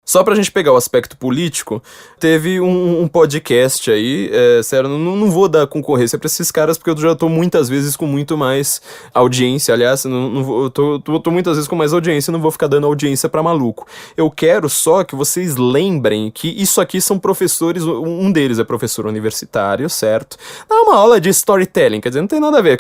Só pra gente pegar o aspecto político, teve um podcast aí, sério, não vou dar concorrência pra esses caras, porque eu já tô muitas vezes com muito mais audiência, aliás, eu tô muitas vezes com mais audiência, não vou ficar dando audiência pra maluco. Eu quero só que vocês lembrem que isso aqui são professores, um deles é professor universitário, certo? Dá uma aula de storytelling, quer dizer, não tem nada a ver,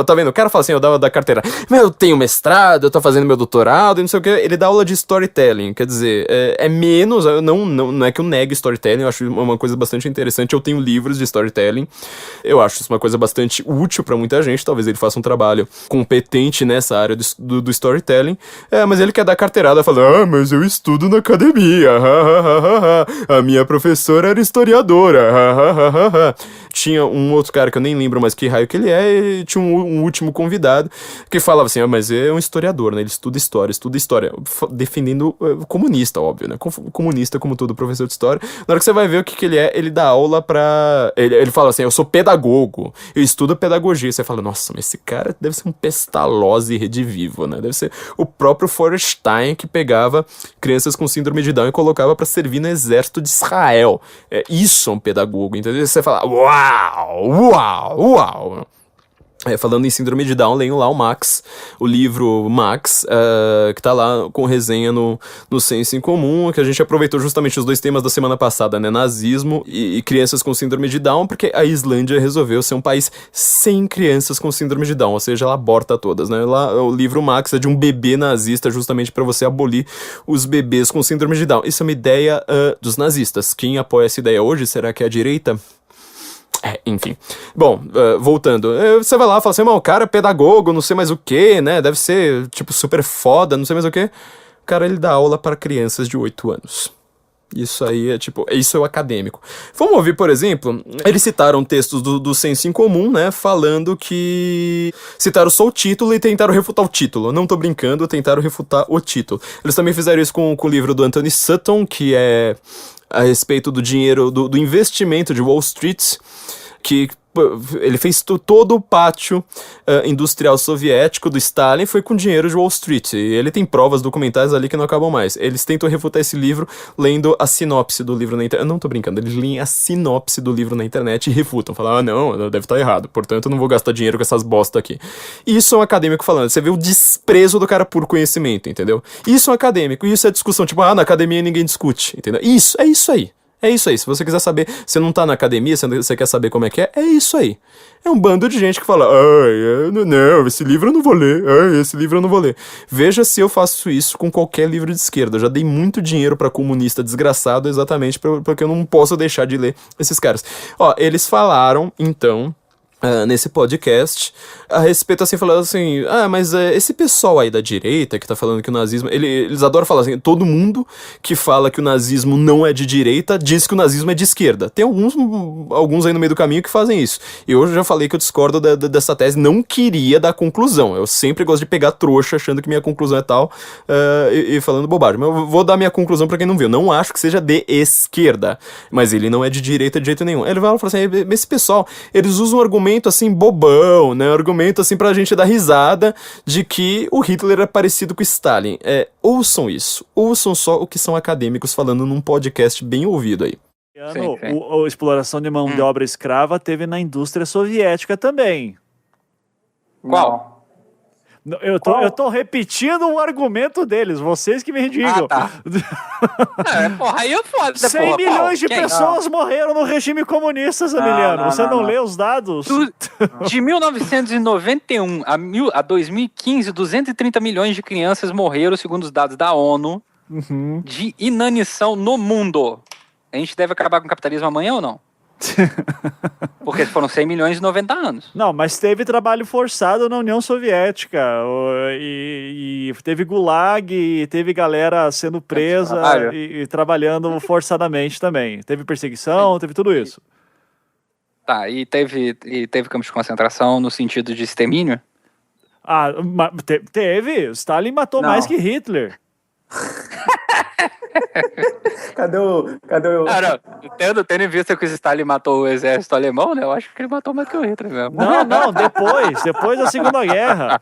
tá vendo, o cara fala assim, eu dava da carteira, mas eu tenho mestrado, eu tô fazendo meu doutorado, e não sei o que, ele dá aula de storytelling, quer dizer, menos, não é que eu negue storytelling, eu acho uma coisa bastante interessante, eu tenho livros de storytelling, eu acho isso uma coisa bastante útil pra muita gente, talvez ele faça um trabalho competente nessa área do storytelling, mas ele quer dar carteirada, fala, mas eu estudo na academia, a minha professora era historiadora, tinha um outro cara que eu nem lembro mais que raio que ele e tinha um último convidado que falava assim, mas é um historiador, né, ele estuda história, defendendo comunista, óbvio, né, comunista como todo professor de história. Na hora que você vai ver o que ele é, ele dá aula pra... Ele fala assim, eu sou pedagogo, eu estudo pedagogia. Você fala, nossa, mas esse cara deve ser um Pestalozzi redivivo, né? Deve ser o próprio Feuerstein que pegava crianças com síndrome de Down e colocava pra servir no exército de Israel. Isso é um pedagogo, entendeu? Você fala, uau. Falando em síndrome de Down, leiam lá o livro Max, que tá lá com resenha no Senso em Comum, que a gente aproveitou justamente os dois temas da semana passada, né, nazismo e crianças com síndrome de Down, porque a Islândia resolveu ser um país sem crianças com síndrome de Down, ou seja, ela aborta todas, né, lá, o livro Max é de um bebê nazista, justamente para você abolir os bebês com síndrome de Down. Isso é uma ideia dos nazistas. Quem apoia essa ideia hoje, será que é a direita? Enfim. Bom, voltando. Você vai lá e fala assim, o cara é pedagogo, não sei mais o que, né? Deve ser, tipo, super foda, não sei mais o que. O cara, ele dá aula para crianças de 8 anos. Isso aí isso é o acadêmico. Vamos ouvir, por exemplo, eles citaram textos do Senso em Comum, né, falando que citaram só o título e tentaram refutar o título. Não tô brincando, tentaram refutar o título. Eles também fizeram isso com o livro do Anthony Sutton, que é a respeito do dinheiro, do investimento de Wall Street, que ele fez todo o pátio industrial soviético do Stalin foi com dinheiro de Wall Street, e ele tem provas documentais ali que não acabam mais. Eles tentam refutar esse livro lendo a sinopse do livro na internet. Eu não tô brincando, eles leem a sinopse do livro na internet e refutam, falam, não, deve estar errado, portanto eu não vou gastar dinheiro com essas bosta aqui. Isso é um acadêmico falando, você vê o desprezo do cara por conhecimento, entendeu? Isso é um acadêmico, isso é discussão, na academia ninguém discute, entendeu? Isso, é isso aí. É isso aí, se você quiser saber, você não tá na academia, você quer saber como é isso aí. É um bando de gente que fala, não, esse livro eu não vou ler, esse livro eu não vou ler. Veja se eu faço isso com qualquer livro de esquerda, eu já dei muito dinheiro pra comunista desgraçado exatamente porque eu não posso deixar de ler esses caras. Eles falaram, então... nesse podcast, a respeito assim, falando assim, mas esse pessoal aí da direita que tá falando que o nazismo, eles adoram falar assim, todo mundo que fala que o nazismo não é de direita, diz que o nazismo é de esquerda. Tem alguns aí no meio do caminho que fazem isso. E eu já falei que eu discordo dessa tese, não queria dar conclusão, eu sempre gosto de pegar trouxa achando que minha conclusão é tal, e falando bobagem, mas eu vou dar minha conclusão pra quem não viu, não acho que seja de esquerda, mas ele não é de direita de jeito nenhum. Ele vai falar assim, esse pessoal, eles usam um argumento assim, bobão, né? Argumento assim pra gente dar risada de que o Hitler é parecido com o Stalin. Ouçam isso. Ouçam só o que são acadêmicos falando num podcast bem ouvido aí. A exploração de mão de obra escrava teve na indústria soviética também. Qual? Eu tô repetindo um argumento deles, vocês que me digam. Tá. Aí é foda. 100 milhões de pessoas morreram no regime comunista, Zamiliano. Você não lê os dados? De 1991 a 2015, 230 milhões de crianças morreram, segundo os dados da ONU, de inanição no mundo. A gente deve acabar com o capitalismo amanhã ou não? Porque foram 100 milhões em 90 anos. Não, mas teve trabalho forçado na União Soviética e teve gulag, e teve galera sendo presa e trabalhando forçadamente também. Teve perseguição, teve tudo isso. Tá, e teve campos de concentração no sentido de extermínio? Teve. Stalin matou mais que Hitler. Cadê o... Não, tendo em vista que o Stalin matou o exército alemão, né? Eu acho que ele matou mais que o Hitler mesmo. Não, depois da Segunda Guerra.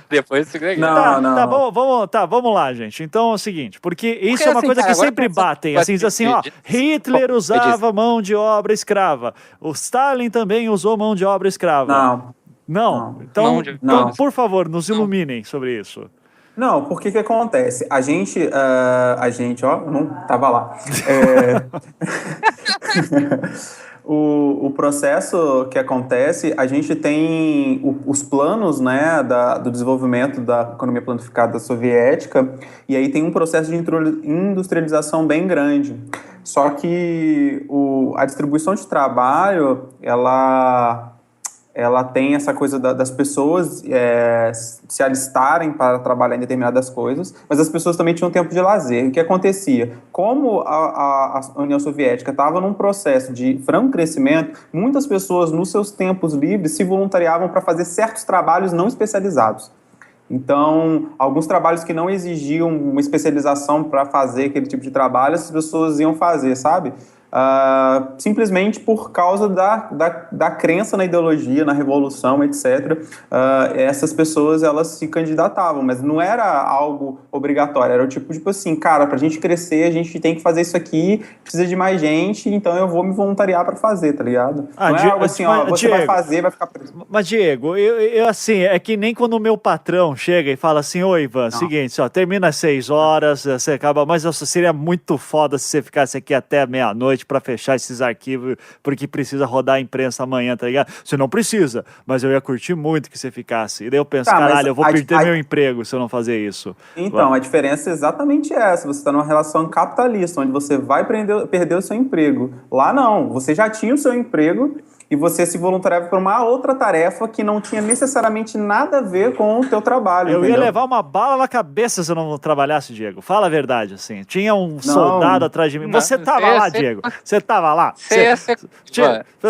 Depois da Segunda Guerra. Não. Vamos lá, gente. Então é o seguinte, porque isso é uma assim, coisa cara, que sempre batem, assim, ó, Hitler usava mão de obra escrava, o Stalin também usou mão de obra escrava. Não. Então, por favor, nos iluminem sobre isso. Não, porque que acontece? A gente, ó, não tava lá. O processo que acontece, a gente tem os planos, né, do desenvolvimento da economia planificada soviética, e aí tem um processo de industrialização bem grande. Só que a distribuição de trabalho, ela tem essa coisa das pessoas se alistarem para trabalhar em determinadas coisas, mas as pessoas também tinham tempo de lazer. O que acontecia? Como a União Soviética estava num processo de franco crescimento, muitas pessoas, nos seus tempos livres, se voluntariavam para fazer certos trabalhos não especializados. Então, alguns trabalhos que não exigiam uma especialização para fazer aquele tipo de trabalho, as pessoas iam fazer, sabe? Simplesmente por causa da crença na ideologia, na revolução, etc. Essas pessoas, elas se candidatavam, mas não era algo obrigatório, era o tipo assim, cara, pra gente crescer, a gente tem que fazer isso aqui, precisa de mais gente, então eu vou me voluntariar pra fazer, tá ligado? Não é algo assim, ó, você Diego, vai fazer, vai ficar preso. Mas, Diego, eu assim, é que nem quando o meu patrão chega e fala assim, ô Ivan, seguinte, ó, termina às 6 horas, você acaba, mas seria muito foda se você ficasse aqui até meia-noite para fechar esses arquivos, porque precisa rodar a imprensa amanhã, tá ligado? Você não precisa, mas eu ia curtir muito que você ficasse. E daí eu penso, caralho, eu vou perder meu emprego se eu não fazer isso. Então, a diferença é exatamente essa. Você está numa relação capitalista, onde você vai perder o seu emprego. Lá não, você já tinha o seu emprego e você se voluntariava para uma outra tarefa que não tinha necessariamente nada a ver com o teu trabalho. Eu ia levar uma bala na cabeça se eu não trabalhasse, Diego. Fala a verdade, assim. Tinha um soldado atrás de mim. Você tava lá, Diego. Você tava lá. Você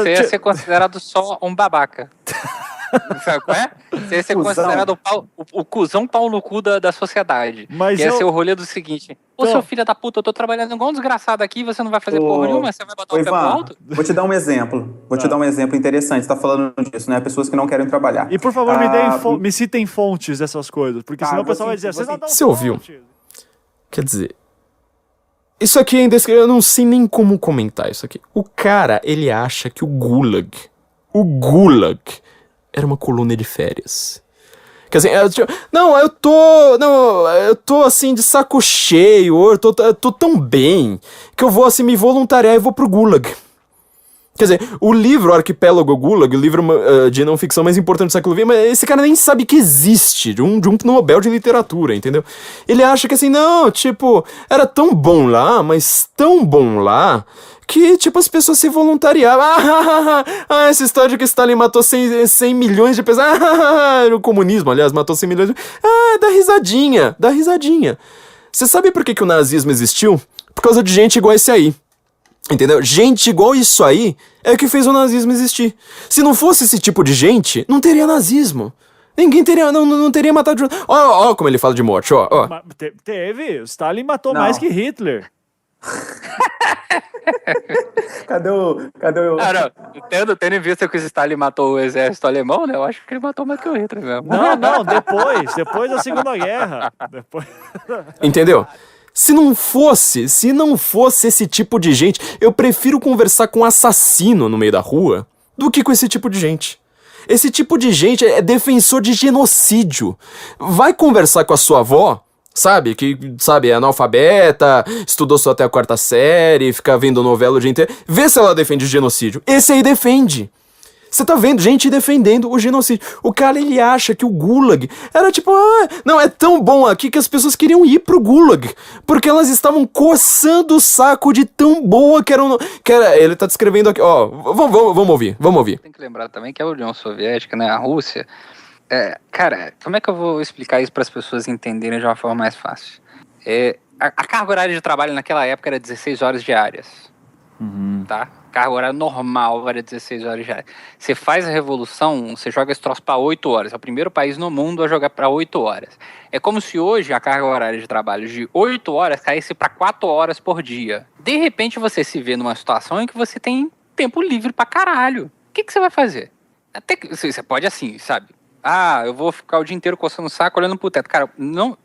ia ser considerado só um babaca. Sabe qual é? Você ia ser considerado o cuzão pau no cu da sociedade. Mas ia ser o rolê do seguinte: ô, seu filho da puta, eu tô trabalhando igual um desgraçado aqui, você não vai fazer porra nenhuma, você vai botar o pé pro alto? Vou te dar um exemplo. Te dar um exemplo interessante. Você tá falando disso, né? Pessoas que não querem trabalhar. E por favor, me citem fontes dessas coisas, porque senão o pessoal vai dizer, você ouviu? Quer dizer, isso aqui é indescritível, eu não sei nem como comentar isso aqui. O cara, ele acha que o Gulag era uma colônia de férias. Quer dizer, eu tô assim de saco cheio, eu tô tão bem que eu vou assim me voluntariar e vou pro Gulag. Quer dizer, o livro Arquipélago Gulag, o livro de não ficção mais importante do século XX, mas esse cara nem sabe que existe, de um Nobel de literatura, entendeu? Ele acha que assim, não, tipo, era tão bom lá, mas tão bom lá, que, tipo, as pessoas se voluntariavam. Essa história de que Stalin matou 100 milhões de pessoas. O comunismo, aliás, matou 100 milhões de... dá risadinha. Você sabe por que o nazismo existiu? Por causa de gente igual esse aí. Entendeu? Gente igual isso aí é o que fez o nazismo existir. Se não fosse esse tipo de gente, não teria nazismo. Ninguém teria, não teria matado... Ó como ele fala de morte, ó. Teve, o Stalin matou mais que Hitler. Cadê o... Tendo em vista que o Stalin matou o exército alemão, né? Eu acho que ele matou mais que o Hitler mesmo. Não, depois da Segunda Guerra. Entendeu? Se não fosse esse tipo de gente, eu prefiro conversar com um assassino no meio da rua do que com esse tipo de gente. Esse tipo de gente é defensor de genocídio. Vai conversar com a sua avó, sabe, é analfabeta, estudou só até a 4ª série, fica vendo novela o dia inteiro, vê se ela defende genocídio. Esse aí defende. Você tá vendo gente defendendo o genocídio. O cara, ele acha que o Gulag era tipo, não, é tão bom aqui que as pessoas queriam ir pro Gulag, porque elas estavam coçando o saco de tão boa que era ele tá descrevendo aqui, ó, vamos ouvir. Tem que lembrar também que a União Soviética, né, a Rússia, cara, como é que eu vou explicar isso para as pessoas entenderem de uma forma mais fácil? A carga horária de trabalho naquela época era 16 horas diárias. tá? Carga horária normal, varia 16 horas diárias. Você faz a revolução, você joga esse troço para 8 horas. É o primeiro país no mundo a jogar para 8 horas. É como se hoje a carga horária de trabalho de 8 horas caísse para 4 horas por dia. De repente você se vê numa situação em que você tem tempo livre pra caralho. O que você vai fazer? Até que você pode assim, sabe? Eu vou ficar o dia inteiro coçando o saco olhando pro teto. Cara, não...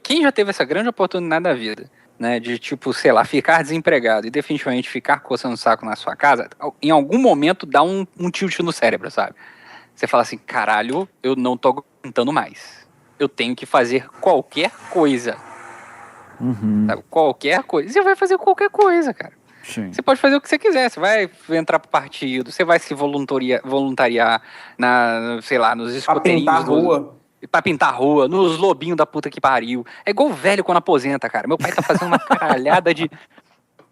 Quem já teve essa grande oportunidade da vida, né, de tipo, sei lá, ficar desempregado e definitivamente ficar coçando o saco na sua casa, em algum momento dá um tilt no cérebro, sabe? Você fala assim, caralho, eu não tô aguentando mais. Eu tenho que fazer qualquer coisa. Sabe? Qualquer coisa. Você vai fazer qualquer coisa, cara. Sim. Você pode fazer o que você quiser. Você vai entrar pro partido, você vai se voluntariar sei lá, nos escoteirinhos. Pra pintar a rua. Pra pintar a rua, nos lobinhos da puta que pariu. É igual o velho quando aposenta, cara. Meu pai tá fazendo uma caralhada de...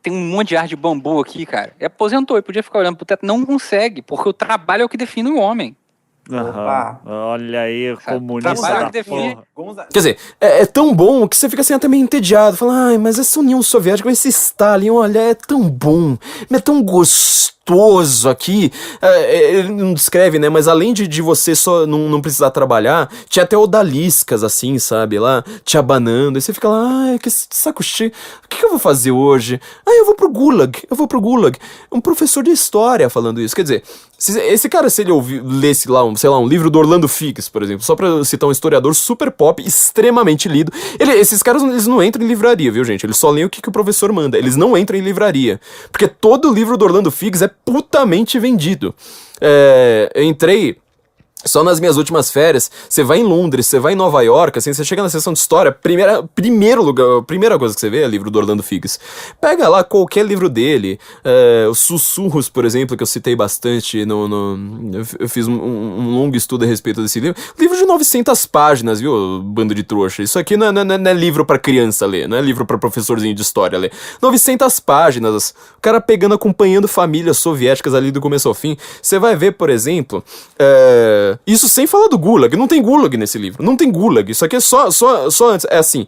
Tem um monte de ar de bambu aqui, cara. Ele aposentou e podia ficar olhando pro teto. Não consegue, porque o trabalho é o que define o homem. Olha aí, comunista Trabalho da que define... porra. Quer dizer, é tão bom que você fica assim até meio entediado. Fala, mas essa União Soviética, esse Stalin, olha, é tão bom, é tão gostoso aqui. Ele não descreve, né, mas além de você só não precisar trabalhar, tinha até odaliscas assim, sabe, lá, te abanando. E você fica lá, que saco cheio, o que eu vou fazer hoje? Eu vou pro Gulag. Um professor de história falando isso, quer dizer... Esse cara, se ele lesse lá, um livro do Orlando Figes, por exemplo, só pra citar um historiador super pop, extremamente lido, esses caras eles não entram em livraria, viu, gente? Eles só leem o que o professor manda, eles não entram em livraria, porque todo livro do Orlando Figes é putamente vendido. Eu entrei... Só nas minhas últimas férias, você vai em Londres, você vai em Nova York, assim, você chega na seção de história, primeira coisa que você vê é o livro do Orlando Figes. Pega lá qualquer livro dele, os Sussurros, por exemplo, que eu citei bastante, eu fiz um longo estudo a respeito desse livro. Livro de 900 páginas, viu, bando de trouxa. Isso aqui não é livro pra criança ler, não é livro pra professorzinho de história ler. 900 páginas, o cara acompanhando famílias soviéticas ali do começo ao fim. Você vai ver, por exemplo, isso sem falar do Gulag, não tem Gulag nesse livro, não tem Gulag, isso aqui é só antes, é assim,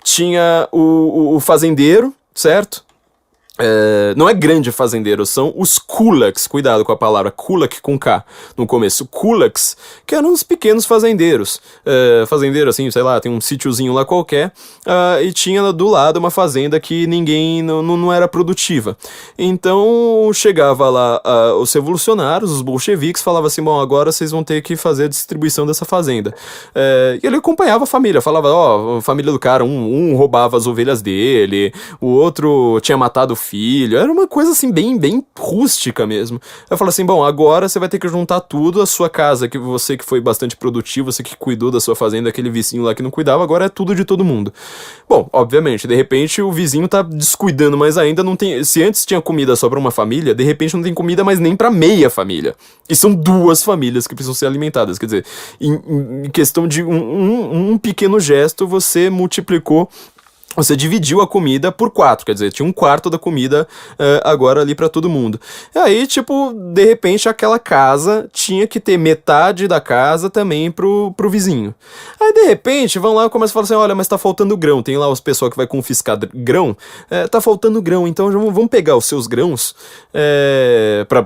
tinha o fazendeiro, certo? Não é grande fazendeiro, são os kulaks, cuidado com a palavra kulak com K no começo, kulaks, que eram os pequenos fazendeiros, fazendeiro assim, sei lá, tem um sítiozinho lá qualquer, e tinha do lado uma fazenda que ninguém, não era produtiva, então chegava lá os revolucionários, os bolcheviques, falavam assim, bom, agora vocês vão ter que fazer a distribuição dessa fazenda, e ele acompanhava a família, falava, a família do cara, um roubava as ovelhas dele, o outro tinha matado o filho, era uma coisa assim bem rústica mesmo. Eu falo assim, bom, agora você vai ter que juntar tudo, a sua casa, que você que foi bastante produtivo, você que cuidou da sua fazenda, aquele vizinho lá que não cuidava, agora é tudo de todo mundo. Bom, obviamente, de repente o vizinho tá descuidando mais ainda, não tem, se antes tinha comida só pra uma família, de repente não tem comida mais nem pra meia família. E são 2 famílias que precisam ser alimentadas, quer dizer, em questão de um pequeno gesto, você multiplicou, você dividiu a comida por 4, quer dizer, tinha 1/4 da comida agora ali pra todo mundo. E aí, tipo, de repente aquela casa tinha que ter metade da casa também pro vizinho. Aí, de repente, vão lá e começam a falar assim, olha, mas tá faltando grão. Tem lá os pessoal que vai confiscar grão. Tá faltando grão, então vamos pegar os seus grãos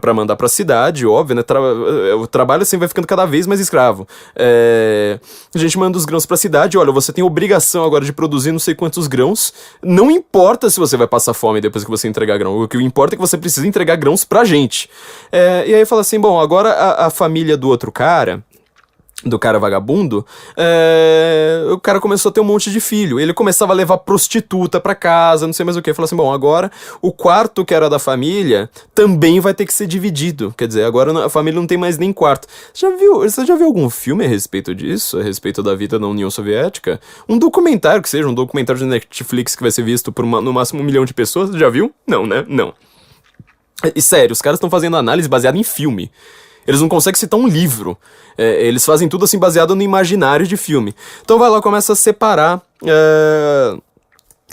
pra mandar pra cidade, óbvio, né? O trabalho assim vai ficando cada vez mais escravo. A gente manda os grãos pra cidade, olha, você tem obrigação agora de produzir não sei quantos grãos. Não importa se você vai passar fome depois que você entregar grão. O que importa é que você precisa entregar grãos pra gente. E aí fala assim, bom, agora a família do outro cara, do cara vagabundo, o cara começou a ter um monte de filho. Ele começava a levar prostituta pra casa, não sei mais o que. Falou assim, bom, agora o quarto que era da família também vai ter que ser dividido. Quer dizer, agora a família não tem mais nem quarto. Você já viu algum filme a respeito disso? A respeito da vida na União Soviética? Um documentário que seja, um documentário de Netflix que vai ser visto por no máximo 1 milhão de pessoas? Já viu? Não, né? Não. E sério, os caras estão fazendo análise baseada em filme. Eles não conseguem citar um livro. Eles fazem tudo assim baseado no imaginário de filme. Então vai lá, começa a separar...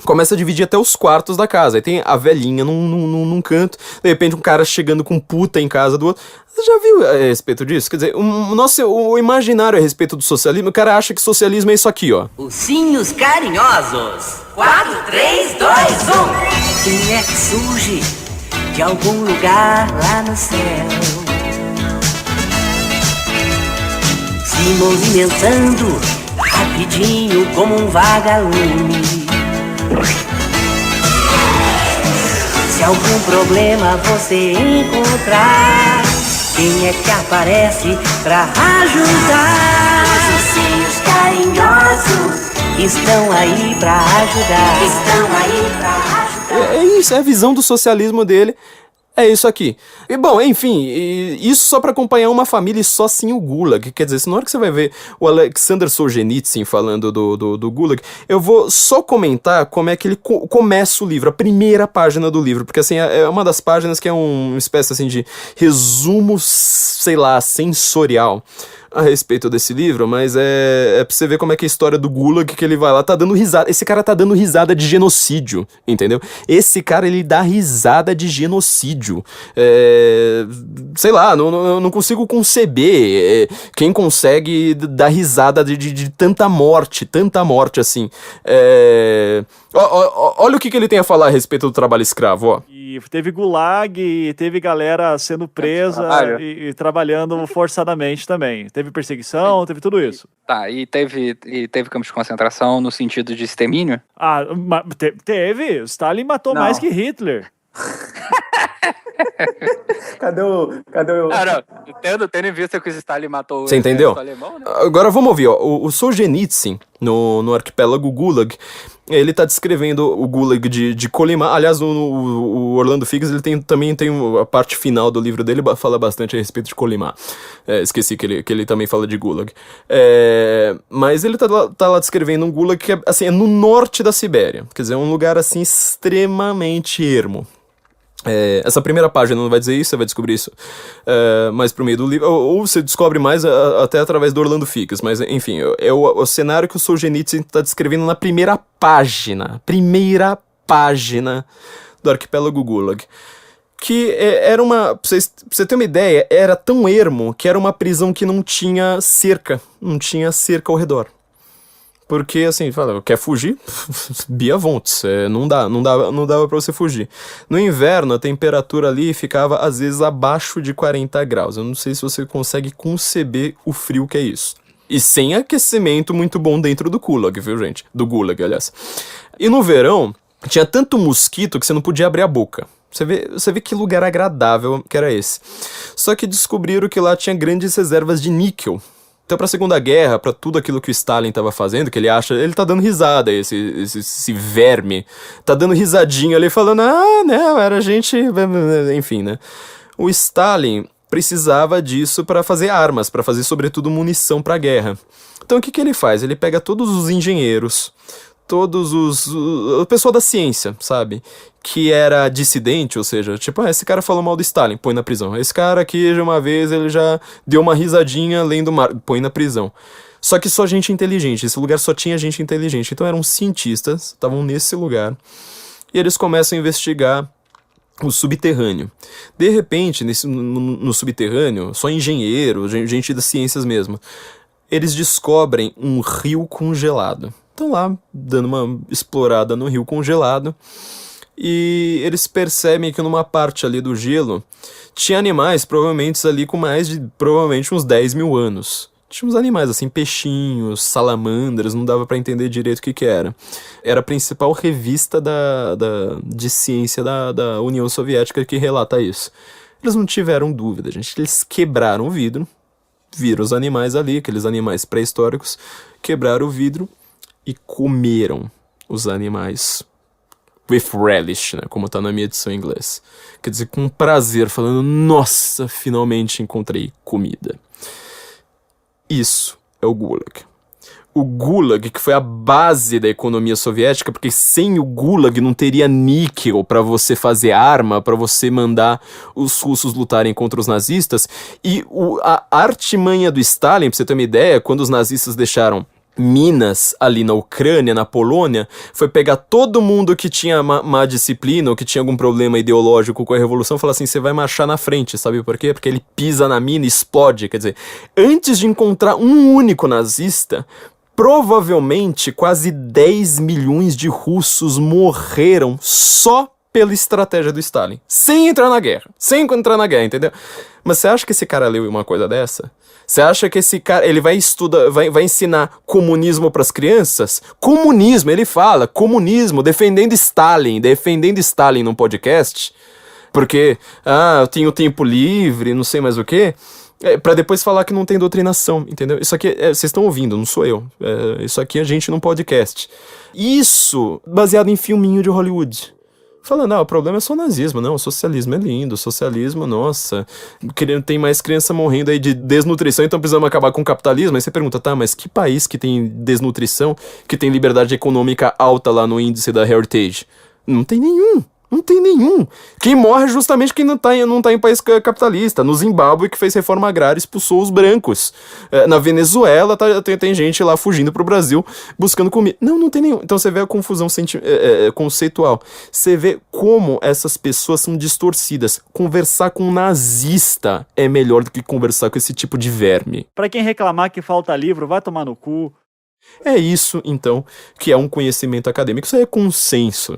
Começa a dividir até os quartos da casa. Aí tem a velhinha num canto. De repente um cara chegando com puta em casa do outro. Você já viu a respeito disso? Quer dizer, o imaginário a respeito do socialismo, o cara acha que socialismo é isso aqui, ó. Ursinhos carinhosos. 4, 3, 2, 1. Quem é que surge? de algum lugar lá no céu, se movimentando rapidinho como um vagalume. Se algum problema você encontrar, quem é que aparece pra ajudar? Os ursinhos carinhosos estão aí pra ajudar. Estão aí pra ajudar. É isso, é a visão do socialismo dele. É isso aqui. E bom, enfim, isso só pra acompanhar uma família e só assim o Gulag. Quer dizer, na hora que você vai ver o Alexander Solzhenitsyn falando do Gulag, eu vou só comentar como é que ele começa o livro, a primeira página do livro, porque assim, é uma das páginas que é uma espécie assim de resumo, sei lá, sensorial a respeito desse livro, mas é pra você ver como é que é a história do Gulag, que ele vai lá, tá dando risada. Esse cara tá dando risada de genocídio, entendeu? Esse cara, ele dá risada de genocídio. Sei lá, não consigo conceber quem consegue dar risada de tanta morte assim. Olha o que ele tem a falar a respeito do trabalho escravo, ó. E teve gulag, e teve galera sendo presa e trabalhando forçadamente também. Teve perseguição, teve tudo isso. Tá, e teve campos de concentração no sentido de extermínio? Ah, teve. Stalin matou mais que Hitler. Cadê o... Não, tendo em vista que o Stalin matou Você entendeu? o alemão, né? Agora vamos ouvir, ó. O Solzhenitsyn, no arquipélago Gulag, ele tá descrevendo o Gulag de Kolyma. Aliás, o Orlando Figes, ele também tem a parte final do livro dele, fala bastante a respeito de Kolyma. Esqueci que ele também fala de Gulag. Mas ele tá lá descrevendo um Gulag que assim, é no norte da Sibéria. Quer dizer, é um lugar assim extremamente ermo. Essa primeira página não vai dizer isso, você vai descobrir isso mais pro meio do livro, ou você descobre mais até através do Orlando Figes, mas enfim, é o cenário que o Solzhenitsyn está descrevendo na primeira página do arquipélago Gulag, que era pra você ter uma ideia, era tão ermo que era uma prisão que não tinha cerca ao redor. Porque, assim, fala, quer fugir? Bia Vontes, não dava pra você fugir. No inverno, a temperatura ali ficava, às vezes, abaixo de 40 graus. Eu não sei se você consegue conceber o frio que é isso. E sem aquecimento muito bom dentro do Gulag, viu, gente? Do Gulag, aliás. E no verão, tinha tanto mosquito que você não podia abrir a boca. Você vê que lugar agradável que era esse. Só que descobriram que lá tinha grandes reservas de níquel. Então, pra Segunda Guerra, pra tudo aquilo que o Stalin tava fazendo, que ele acha, ele tá dando risada, esse verme, tá dando risadinha ali, falando, não, era gente, enfim, né? O Stalin precisava disso pra fazer armas, pra fazer, sobretudo, munição pra guerra. Então, o que ele faz? Ele pega todos os engenheiros, o pessoal da ciência, sabe? Que era dissidente, ou seja, tipo, esse cara falou mal do Stalin, põe na prisão. Esse cara aqui, já uma vez, ele já deu uma risadinha lendo mar, põe na prisão. Só que só gente inteligente, esse lugar só tinha gente inteligente. Então eram cientistas, estavam nesse lugar, e eles começam a investigar o subterrâneo. De repente, no subterrâneo, só engenheiro, gente das ciências mesmo, eles descobrem um rio congelado. Estão lá, dando uma explorada no rio congelado, e eles percebem que numa parte ali do gelo tinha animais, provavelmente ali com mais de, provavelmente uns 10 mil anos. Tinha uns animais assim, peixinhos, salamandras, não dava pra entender direito o que era. Era a principal revista de ciência da União Soviética que relata isso. Eles não tiveram dúvida, gente. Eles quebraram o vidro, viram os animais ali, aqueles animais pré-históricos, quebraram o vidro e comeram os animais with relish, né, como tá na minha edição em inglês. Quer dizer, com prazer, falando, nossa, finalmente encontrei comida. Isso é o Gulag. O Gulag, que foi a base da economia soviética, porque sem o Gulag não teria níquel para você fazer arma, para você mandar os russos lutarem contra os nazistas. E a artimanha do Stalin, pra você ter uma ideia, quando os nazistas deixaram minas ali na Ucrânia, na Polônia, foi pegar todo mundo que tinha má disciplina ou que tinha algum problema ideológico com a revolução e falar assim, você vai marchar na frente, sabe por quê? Porque ele pisa na mina e explode, quer dizer, antes de encontrar um único nazista, provavelmente quase 10 milhões de russos morreram só pela estratégia do Stalin. Sem entrar na guerra, entendeu? Mas você acha que esse cara leu uma coisa dessa? Você acha que esse cara, ele vai estudar, vai ensinar comunismo pras crianças? Comunismo, ele fala, comunismo, defendendo Stalin num podcast, porque, eu tenho tempo livre, não sei mais o quê, pra depois falar que não tem doutrinação, entendeu? Isso aqui, vocês estão ouvindo, não sou eu, isso aqui é a gente num podcast. Isso, baseado em filminho de Hollywood. Falando, o problema é só o nazismo, não, o socialismo é lindo, o socialismo, nossa, tem mais criança morrendo aí de desnutrição, então precisamos acabar com o capitalismo. Aí você pergunta, tá, mas que país que tem desnutrição, que tem liberdade econômica alta lá no índice da Heritage? Não tem nenhum. Quem morre é justamente quem não tá em país capitalista. No Zimbábue, que fez reforma agrária, expulsou os brancos. Na Venezuela, tem gente lá fugindo pro Brasil, buscando comida. Não tem nenhum. Então você vê a confusão conceitual. Você vê como essas pessoas são distorcidas. Conversar com um nazista é melhor do que conversar com esse tipo de verme. Pra quem reclamar que falta livro, vai tomar no cu. É isso, então, que é um conhecimento acadêmico. Isso aí é consenso.